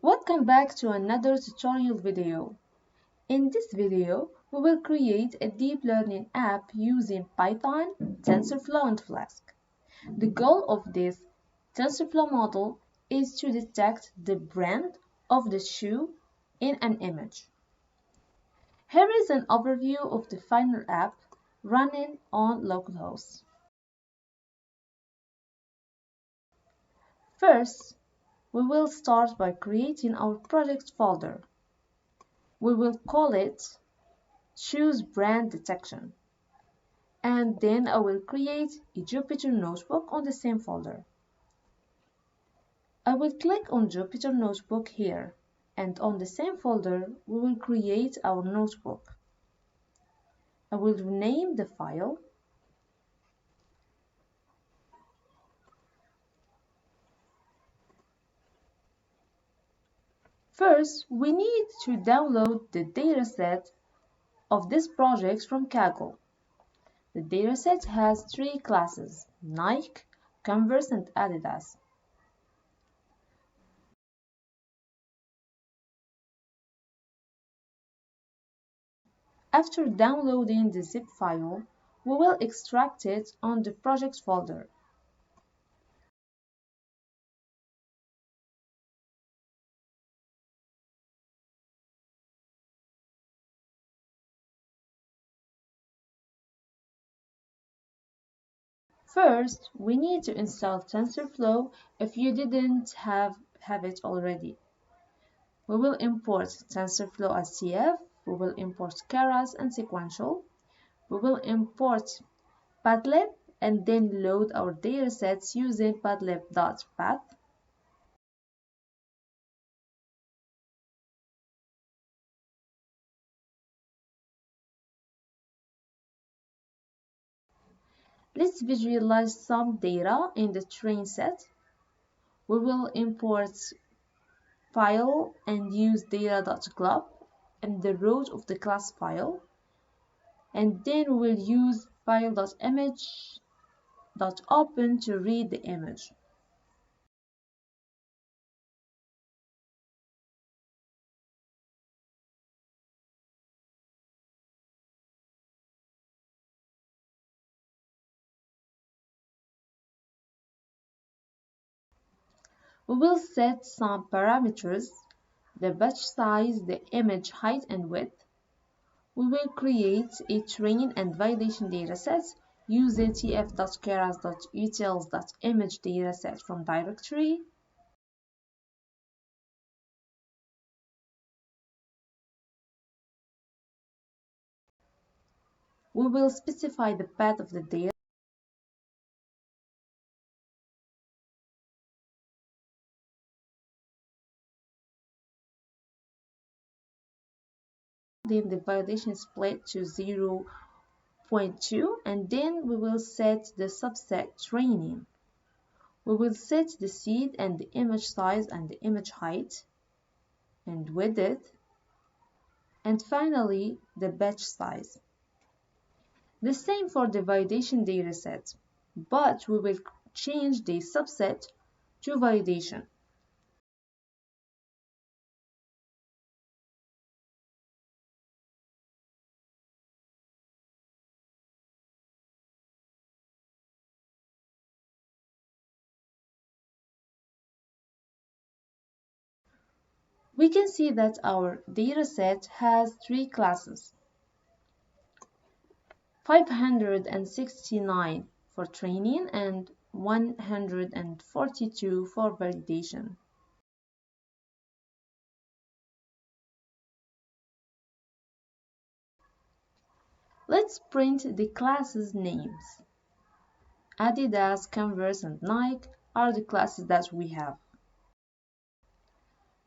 Welcome back to another tutorial video. In this video, we will create a deep learning app using Python, TensorFlow and Flask. The goal of this TensorFlow model is to detect the brand of the shoe in an image. Here is an overview of the final app running on localhost. First, we will start by creating our project folder. We will call it Choose Brand Detection. And then I will create a Jupyter Notebook on the same folder. I will click on Jupyter Notebook here, and on the same folder we will create our notebook. I will rename the file First, we need to download the dataset of this project from Kaggle. The dataset has three classes: Nike, Converse, and Adidas. After downloading the zip file, we will extract it on the project folder. First, we need to install TensorFlow if you didn't have it already. We will import TensorFlow as CF, we will import Keras and Sequential, we will import Padlib and then load our datasets using padlib.path. Let's visualize some data in the train set. We will import file and use data.glub and the root of the class file. And then we will use file.image.open to read the image. We will set some parameters: the batch size, the image height and width. We will create a training and validation datasets using tf.keras.utils.image dataset from directory. We will specify the path of the data then the validation split to 0.2, and then we will set the subset training. We will set the seed and the image size and the image height and width, and finally the batch size. The same for the validation dataset, but we will change the subset to validation. We can see that our dataset has three classes: 569 for training and 142 for validation. Let's print the classes' names. Adidas, Converse, and Nike are the classes that we have.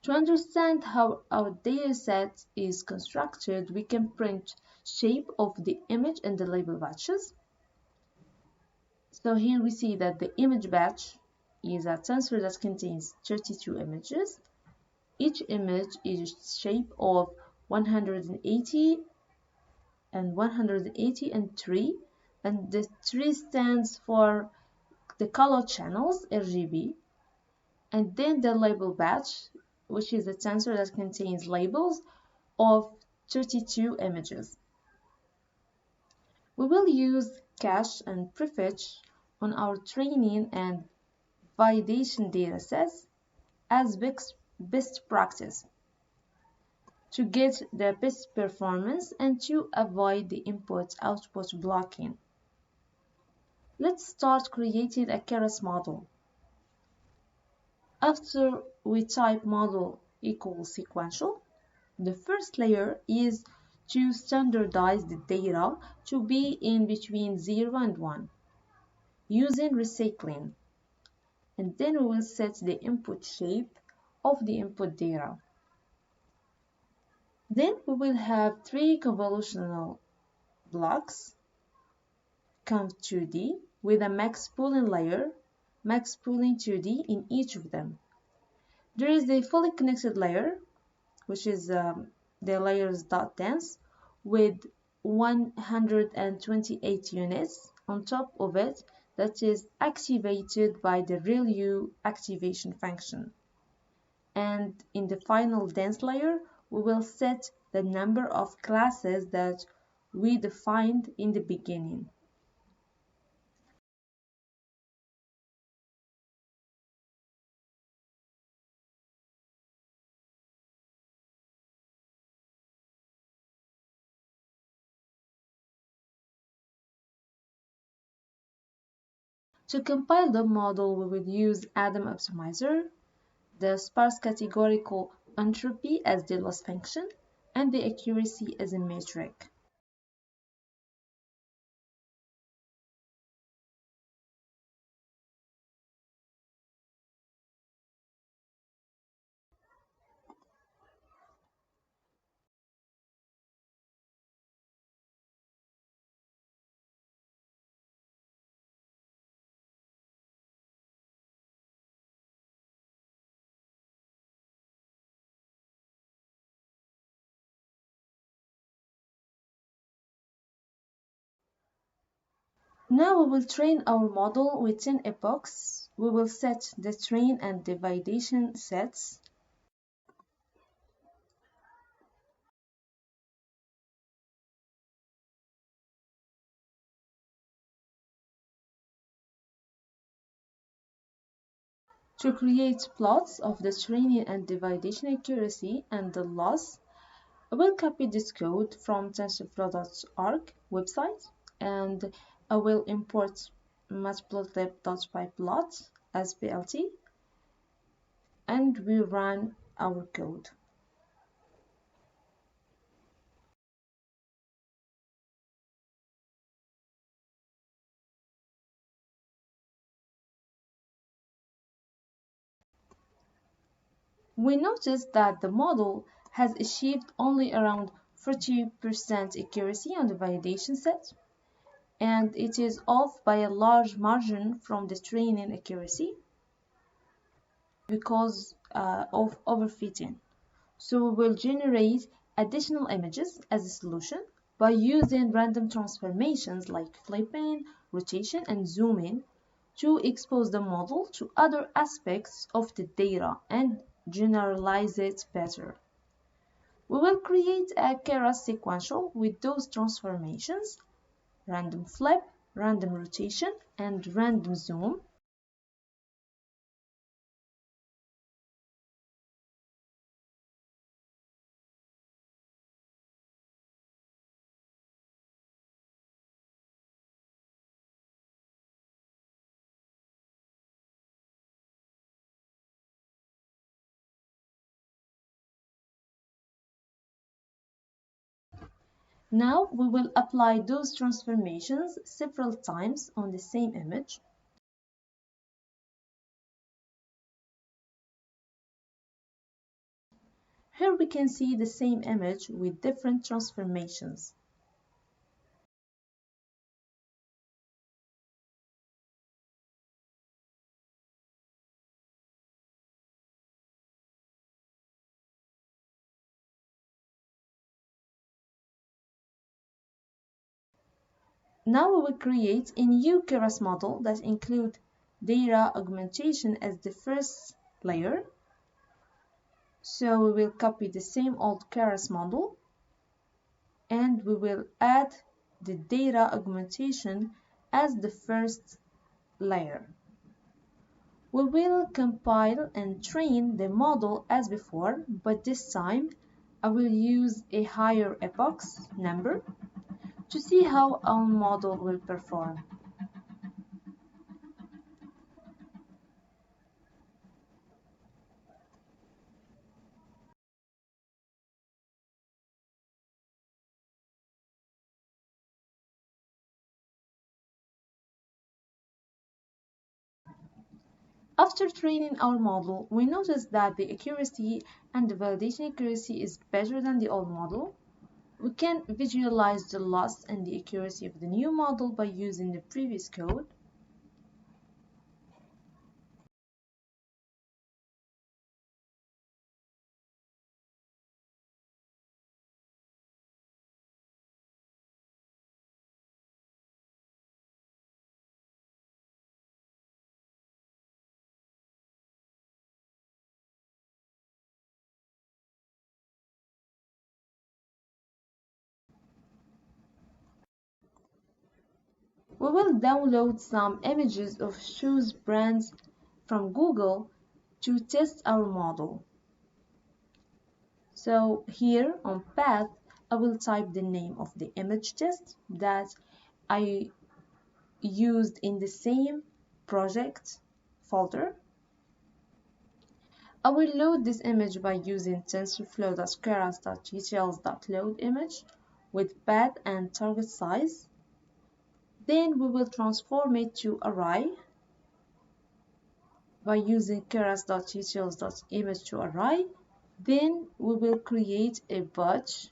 To understand how our dataset is constructed, we can print shape of the image and the label batches. So here we see that the image batch is a tensor that contains 32 images. Each image is shape of 180 and 180 and 3, and the 3 stands for the color channels, RGB, and then the label batch which is a tensor that contains labels of 32 images. We will use cache and prefetch on our training and validation datasets as best practice to get the best performance and to avoid the input-output blocking. Let's start creating a Keras model. After we type model equals sequential, the first layer is to standardize the data to be in between 0 and 1 using recycling. And then we will set the input shape of the input data. Then we will have 3 convolutional blocks, conv2d, with a max pooling layer, max pooling 2d in each of them. There is the fully connected layer, which is the layers.dense, with 128 units on top of it that is activated by the RealU activation function. And in the final dense layer, we will set the number of classes that we defined in the beginning. To compile the model, we will use Adam Optimizer, the sparse categorical entropy as the loss function, and the accuracy as a metric. Now we will train our model with 10 epochs. We will set the train and the validation sets. To create plots of the training and the validation accuracy and the loss, I will copy this code from TensorFlow.org website and I will import matplotlib.pyplot as PLT and we run our code. We notice that the model has achieved only around 40% accuracy on the validation set, and it is off by a large margin from the training accuracy because of overfitting. So we will generate additional images as a solution by using random transformations like flipping, rotation, and zooming to expose the model to other aspects of the data and generalize it better. We will create a Keras sequential with those transformations, random flip, random rotation, and random zoom. Now we will apply those transformations several times on the same image. Here we can see the same image with different transformations. Now we will create a new Keras model that includes data augmentation as the first layer. So we will copy the same old Keras model and we will add the data augmentation as the first layer. We will compile and train the model as before, but this time I will use a higher epochs number to see how our model will perform. After training our model, we notice that the accuracy and the validation accuracy is better than the old model. We can visualize the loss and the accuracy of the new model by using the previous code. We will download some images of shoes brands from Google to test our model. So here on path, I will type the name of the image test that I used in the same project folder. I will load this image by using TensorFlow.keras.details.load image with path and target size. Then we will transform it to array by using keras.details.image to array. Then we will create a batch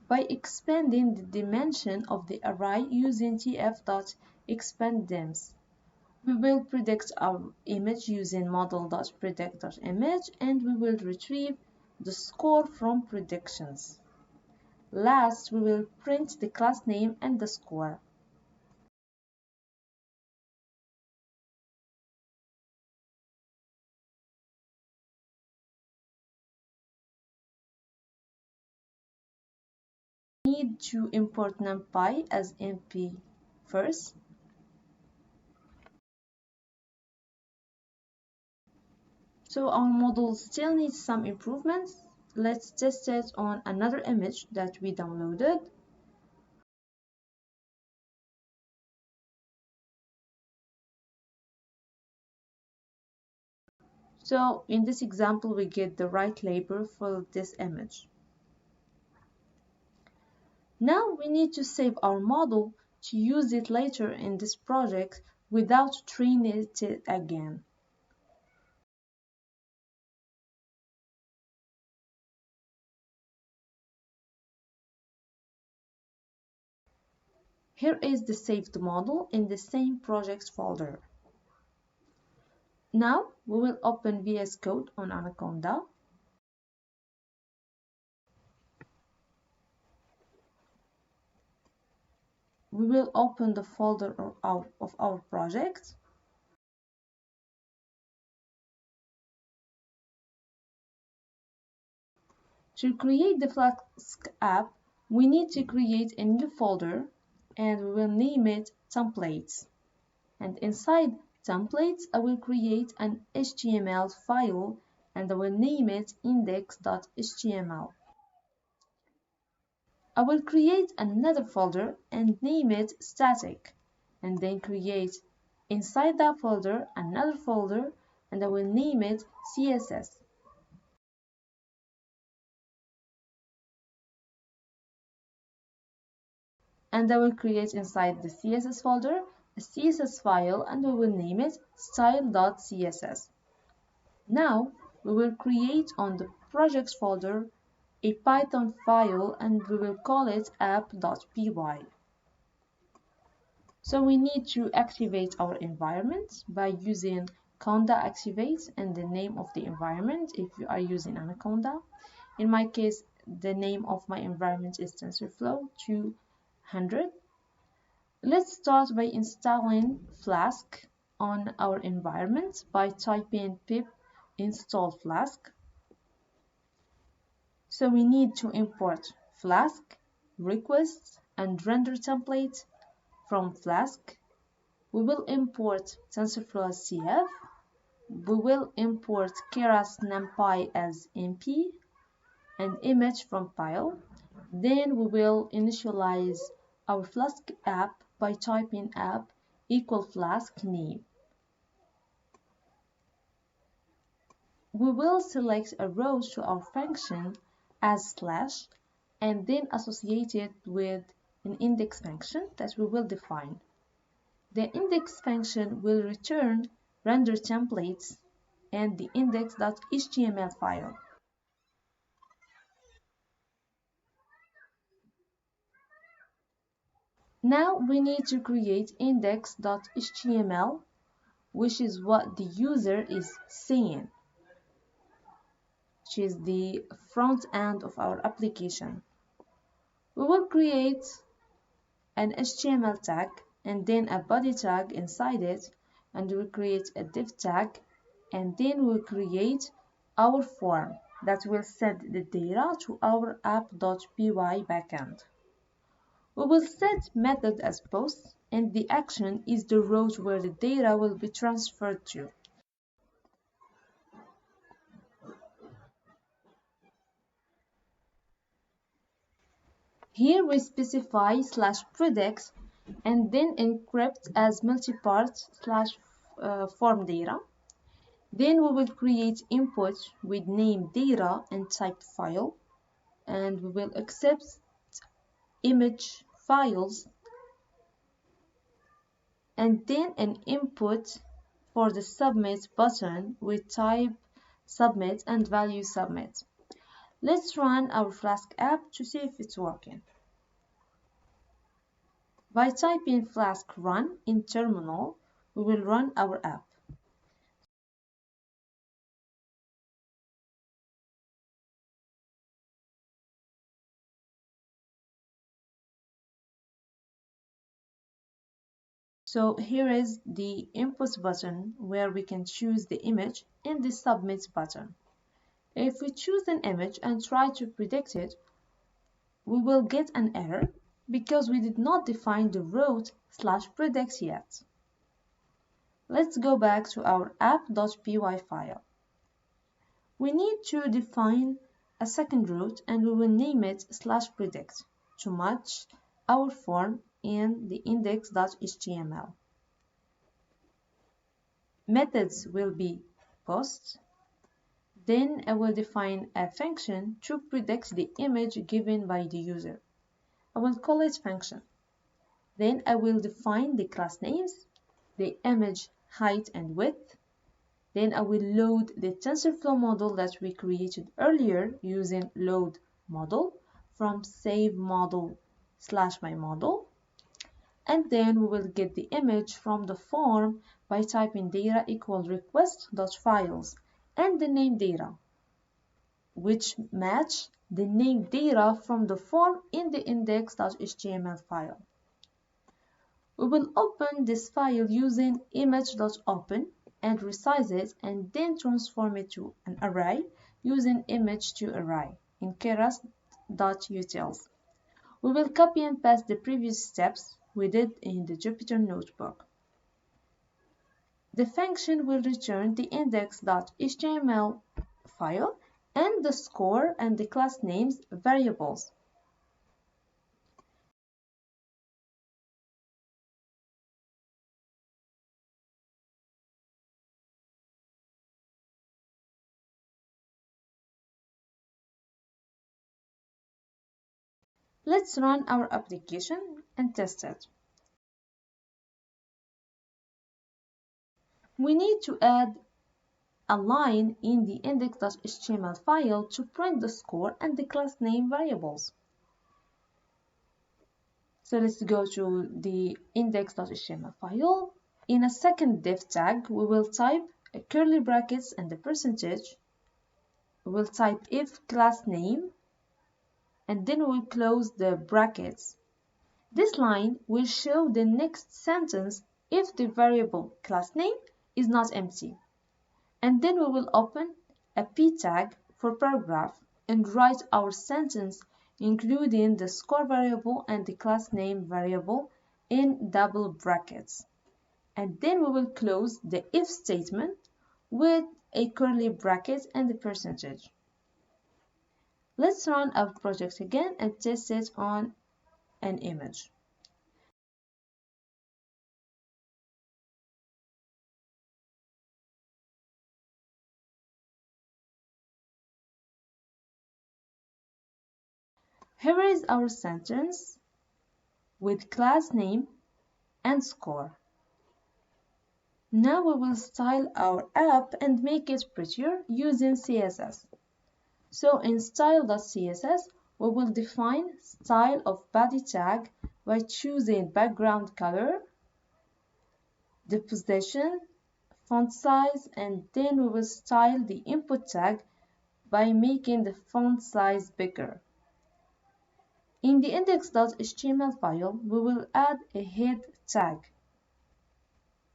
by expanding the dimension of the array using tf.expanddims. We will predict our image using model.predict.image and we will retrieve the score from predictions. Last, we will print the class name and the score. We need to import numpy as np first. So our model still needs some improvements. Let's test it on another image that we downloaded. So in this example, we get the right label for this image. Now we need to save our model to use it later in this project without training it again. Here is the saved model in the same project folder. Now we will open VS Code on Anaconda. We will open the folder of our project. To create the Flask app, we need to create a new folder and we will name it templates. And inside templates, I will create an HTML file and I will name it index.html. I will create another folder and name it static and then create inside that folder another folder and I will name it CSS. And I will create inside the CSS folder a CSS file and we will name it style.css. Now we will create on the projects folder a Python file and we will call it app.py. So we need to activate our environment by using conda activate and the name of the environment if you are using Anaconda. In my case, the name of my environment is TensorFlow 200. Let's start by installing Flask on our environment by typing pip install Flask. So we need to import Flask, request, and render template from Flask. We will import TensorFlow as CF. We will import Keras NumPy as MP and image from file. Then we will initialize our Flask app by typing app equal Flask name. We will select a row to our function as slash and then associate it with an index function that we will define. The index function will return render templates and the index.html file. Now we need to create index.html, which is what the user is seeing, which is the front end of our application. We will create an HTML tag and then a body tag inside it, and we'll create a div tag, and then we'll create our form that will send the data to our app.py backend. We will set method as post, and the action is the row where the data will be transferred to. Here we specify /predict and then encrypt as multipart /form data. Then we will create input with name data and type file, and we will accept image files, and then an input for the submit button with type submit and value submit. Let's run our Flask app to see if it's working. By typing Flask Run in terminal, we will run our app. So here is the input button where we can choose the image and the submit button. If we choose an image and try to predict it, we will get an error because we did not define the row /predict yet. Let's go back to our app.py file. We need to define a second row and we will name it /predict to match our form in the index.html. Methods will be post. Then I will define a function to predict the image given by the user. I will call it function. Then I will define the class names, the image height and width. Then I will load the TensorFlow model that we created earlier using load model from save model /my_model. And then we will get the image from the form by typing data equal request.files and the name data, which match the name data from the form in the index.html file. We will open this file using image.open and resize it and then transform it to an array using image2array in keras.utils. We will copy and paste the previous steps we did in the Jupyter notebook. The function will return the index.html file and the score and the class names variables. Let's run our application and test it. We need to add a line in the index.html file to print the score and the class name variables. So let's go to the index.html file. In a second div tag, we will type a curly brackets and the percentage. We will type if class name and then we'll close the brackets. This line will show the next sentence if the variable class name is not empty. And then we will open a p tag for paragraph and write our sentence including the score variable and the class name variable in double brackets. And then we will close the if statement with a curly bracket and the percentage. Let's run our project again and test it on an image. Here is our sentence with class name and score. Now we will style our app and make it prettier using CSS. So in style.css, we will define style of body tag by choosing background color, the position, font size, and then we will style the input tag by making the font size bigger. In the index.html file, we will add a head tag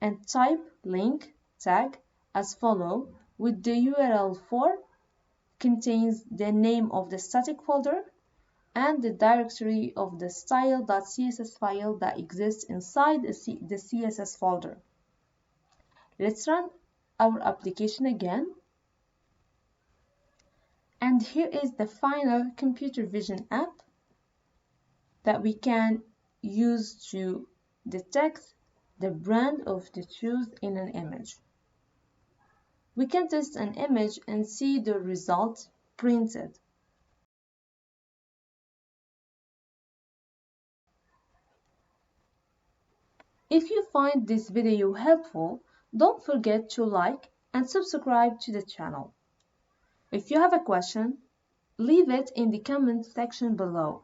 and type link tag as follow with the URL for contains the name of the static folder and the directory of the style.css file that exists inside the CSS folder. Let's run our application again. And here is the final computer vision app that we can use to detect the brand of the truth in an image. We can test an image and see the result printed. If you find this video helpful, don't forget to like and subscribe to the channel. If you have a question, leave it in the comment section below.